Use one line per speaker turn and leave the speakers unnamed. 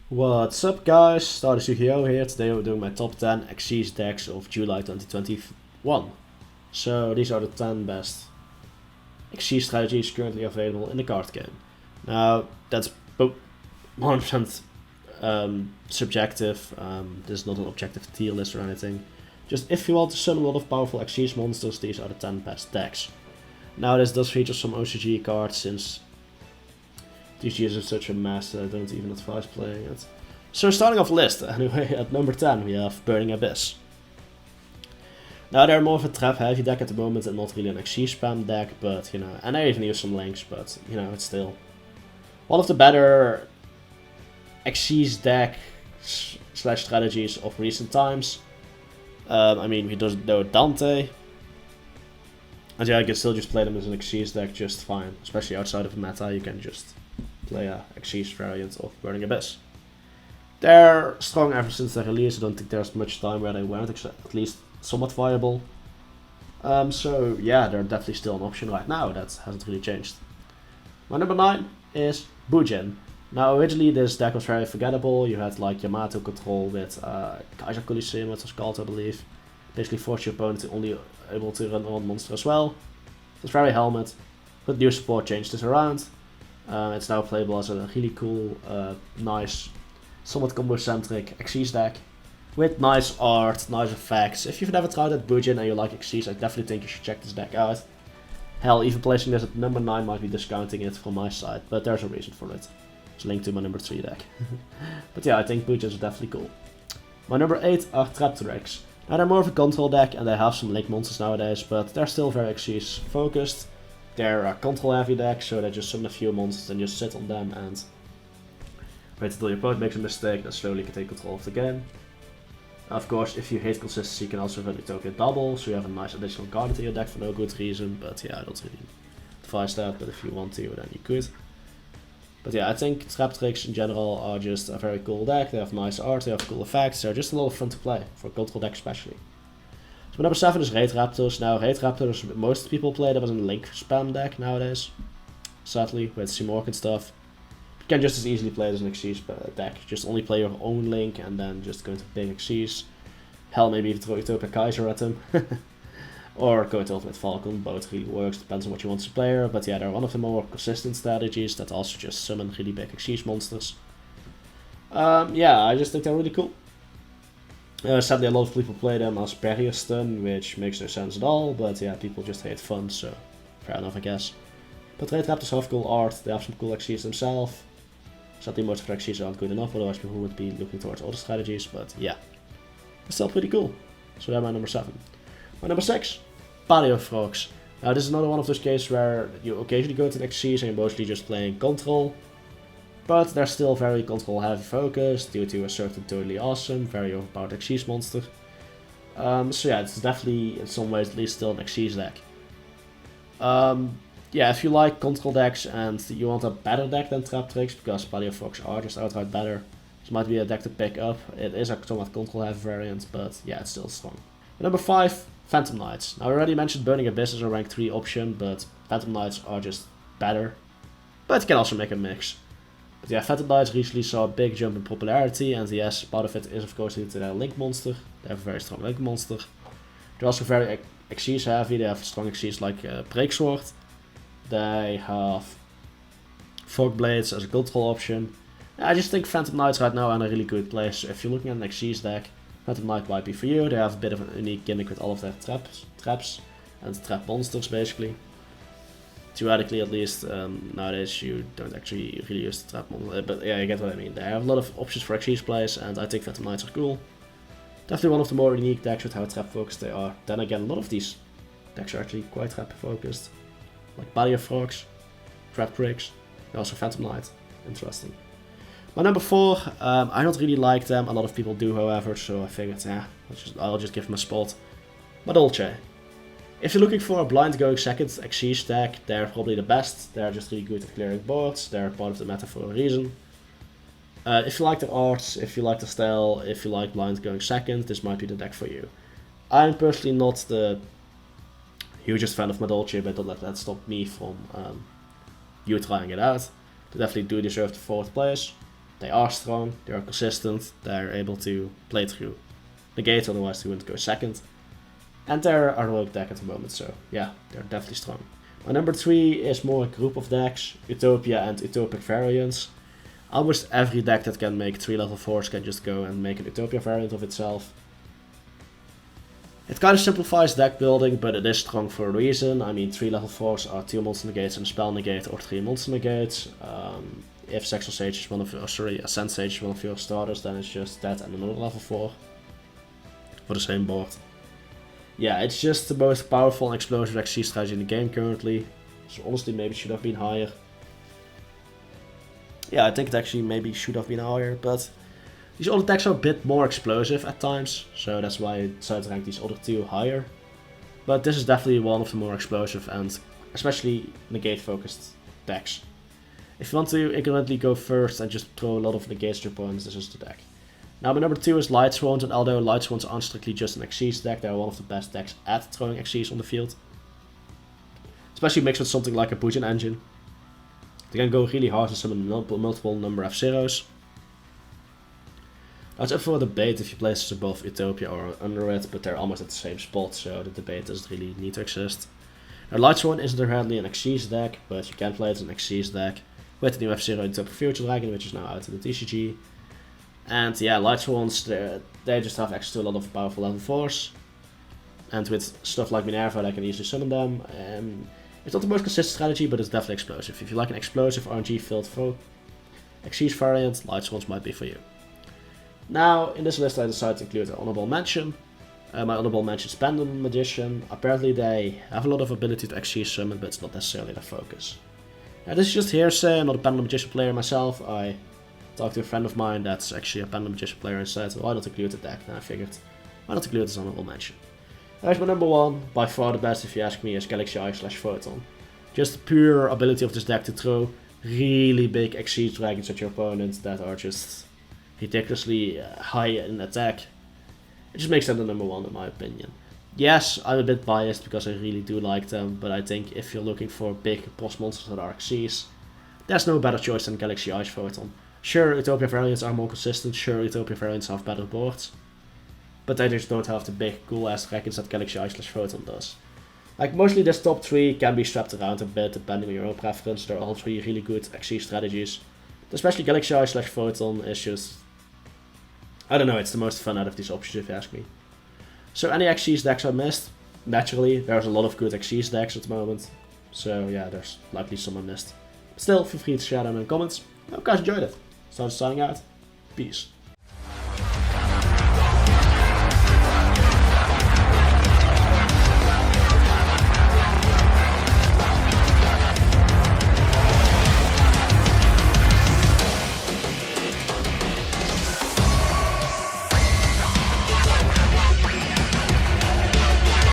What's up guys, Stardew here. Today we're doing my top 10 XYZ decks of July 2021. So these are the 10 best XYZ strategies currently available in the card game. Now that's 100% subjective, this is not an objective tier list or anything. Just if you want to summon a lot of powerful XYZ monsters, these are the 10 best decks. Now this does feature some OCG cards since TCGs is such a mess that I don't even advise playing it. So starting off the list, anyway, at number 10 we have Burning Abyss. Now they're more of a trap heavy deck at the moment and not really an XYZ spam deck, but you know, and I even use some links, but you know, it's still one of the better XYZ deck slash strategies of recent times. I mean, we don't know Dante, and yeah, I can still just play them as an XYZ deck just fine, especially outside of meta. You can just play a XYZ variant of Burning Abyss. They're strong ever since their release. I don't think there's much time where they weren't at least somewhat viable. So yeah, they're definitely still an option right now. That hasn't really changed. My number 9 is Bujin. Now originally this deck was very forgettable. You had like Yamato control with Kaiser Coliseum, it was called I believe. Basically forced your opponent to only able to run one monster as well. It's very helmet, but new support changed this around. It's now playable as a really cool, nice, somewhat combo-centric XYZ deck with nice art, nice effects. If you've never tried out Bujin and you like XYZ, I definitely think you should check this deck out. Hell, even placing this at number 9 might be discounting it from my side, but there's a reason for it. It's linked to my number 3 deck. But yeah, I think Bujin is definitely cool. My number 8 are Traptrix. Now they're more of a control deck and they have some link monsters nowadays, but they're still very XYZ focused. They're a control heavy deck, so they just summon a few monsters and just sit on them and wait until your opponent makes a mistake, then slowly can take control of the game. Of course, if you hate consistency, you can also run Utopia double, so you have a nice additional card into your deck for no good reason, but yeah, I don't really advise that, but if you want to, then you could. But yeah, I think Traptrix in general are just a very cool deck. They have nice art, they have cool effects, they're just a lot of fun to play, for a control deck especially. So my number 7 is Raid Raptors. Now Raid Raptors, most people play them as a link spam deck nowadays. Sadly, with Simorg and stuff. You can just as easily play it as an XYZ deck. Just only play your own link and then just go into big XYZ. Hell, maybe even throw Utopia Kaiser at them. Or go into Ultimate Falcon, both really works, depends on what you want as a player. But yeah, they're one of the more consistent strategies that also just summon really big XYZ monsters. Yeah, I just think they're really cool. Sadly, a lot of people play them as barrier stun, which makes no sense at all, but yeah, people just hate fun, so fair enough, I guess. But Raid Raptors have cool art, they have some cool XYZ themselves. Sadly, most of their XYZ aren't good enough, otherwise people would be looking towards other strategies, but yeah, it's still pretty cool. So they're my number 7. My number 6, Paleo Frogs. Now this is another one of those cases where you occasionally go to the XYZ and you're mostly just playing control. But they're still very control heavy focused due to a certain totally awesome, very overpowered XYZ monster. So yeah, it's definitely in some ways at least still an XYZ deck. Yeah, if you like control decks and you want a better deck than Traptrix, because Paleo Frogs are just outright better, this might be a deck to pick up. It is a somewhat control heavy variant, but yeah, it's still strong. Number 5, Phantom Knights. Now I already mentioned Burning Abyss as a rank 3 option, but Phantom Knights are just better. But you can also make a mix. But yeah, Phantom Knights recently saw a big jump in popularity, and yes, part of it is of course due to their link monster. They have a very strong link monster. They're also very XYZ heavy, they have strong XYZ like Breaksword. They have Fog Blades as a control option. I just think Phantom Knights right now are in a really good place. So if you're looking at an XYZ deck, Phantom Knight might be for you. They have a bit of a unique gimmick with all of their traps and trap monsters basically. Theoretically at least, nowadays you don't actually really use the trap monster, but yeah, you get what I mean. They have a lot of options for XYZ plays, and I think Phantom Knights are cool. Definitely one of the more unique decks with how trap focused they are. Then again, a lot of these decks are actually quite trap focused. Like Paleo Frogs, Traptrix, and also Phantom Knight. Interesting. My number 4, I don't really like them, a lot of people do however, so I figured, yeah, I'll just give them a spot. Madolche. If you're looking for a blind going second XYZ deck, they're probably the best. They're just really good at clearing boards, they're part of the meta for a reason. If you like their arts, if you like the style, if you like blind going second, this might be the deck for you. I'm personally not the hugest fan of Madolche, but don't let that stop me from you trying it out. They definitely do deserve the 4th place. They are strong, they are consistent, they're able to play through negate, otherwise they wouldn't go second. And they're a rogue deck at the moment, so yeah, they're definitely strong. My number 3 is more a group of decks, Utopia and Utopic variants. Almost every deck that can make 3 level 4s can just go and make an Utopia variant of itself. It kind of simplifies deck building, but it is strong for a reason. I mean, 3 level 4s are 2 monster negates and a spell negate, or 3 monster negates. If Sexual Sage is one of your, Ascent Sage is one of your starters, then it's just that and another level 4 for the same board. Yeah, it's just the most powerful and explosive XC strategy in the game currently. So honestly, maybe it should have been higher. Yeah, I think it actually maybe should have been higher, but these other decks are a bit more explosive at times, so that's why I decided to rank these other 2 higher. But this is definitely one of the more explosive and especially negate focused decks. If you want to ignorantly go first and just throw a lot of negates to your opponents, this is the deck. Now my number 2 is Light Swans, and although Light Swans aren't strictly just an Xyz deck, they are one of the best decks at throwing Xyz on the field. Especially mixed with something like a Bujin engine. They can go really hard and summon multiple number F-Zeros. Now it's up for a debate if you place this above Utopia or under it, but they're almost at the same spot, so the debate doesn't really need to exist. Now Light Swan isn't inherently an Xyz deck, but you can play it as an Xyz deck with the new F-Zero Utopia Future Dragon, which is now out in the TCG. And yeah, Light Swans, they just have access to a lot of powerful level 4s. And with stuff like Minerva, they can easily summon them. It's not the most consistent strategy, but it's definitely explosive. If you like an explosive RNG-filled Xyz variant, Light Swans might be for you. Now, in this list I decided to include an honorable mention. My honorable mention is Pendulum Magician. Apparently they have a lot of ability to Xyz summon, but it's not necessarily their focus. Now this is just hearsay, I'm not a Pendulum Magician player myself. I talked to a friend of mine that's actually a Pendulum Magician player and said, why not include the deck? And I figured, why not include this honorable mention? There's my number 1, by far the best if you ask me, is Galaxy Eye/Photon. Just the pure ability of this deck to throw really big Xyz dragons at your opponent that are just ridiculously high in attack. It just makes them the number 1 in my opinion. Yes, I'm a bit biased because I really do like them, but I think if you're looking for big boss monsters that are Xyz, there's no better choice than Galaxy Eye/Photon. Sure, Utopia variants are more consistent, sure, Utopia variants have better boards, but they just don't have the big cool ass dragons that Galaxy Eye/Photon does. Like, mostly this top 3 can be swapped around a bit depending on your own preference. They're all 3 really good Xyz strategies. Especially Galaxy Eye/Photon is just, I don't know, it's the most fun out of these options if you ask me. So any Xyz decks I missed? Naturally, there's a lot of good Xyz decks at the moment. So yeah, there's likely some I missed. But still, feel free to share them in the comments. I hope you guys enjoyed it. So I'm signing out. Peace.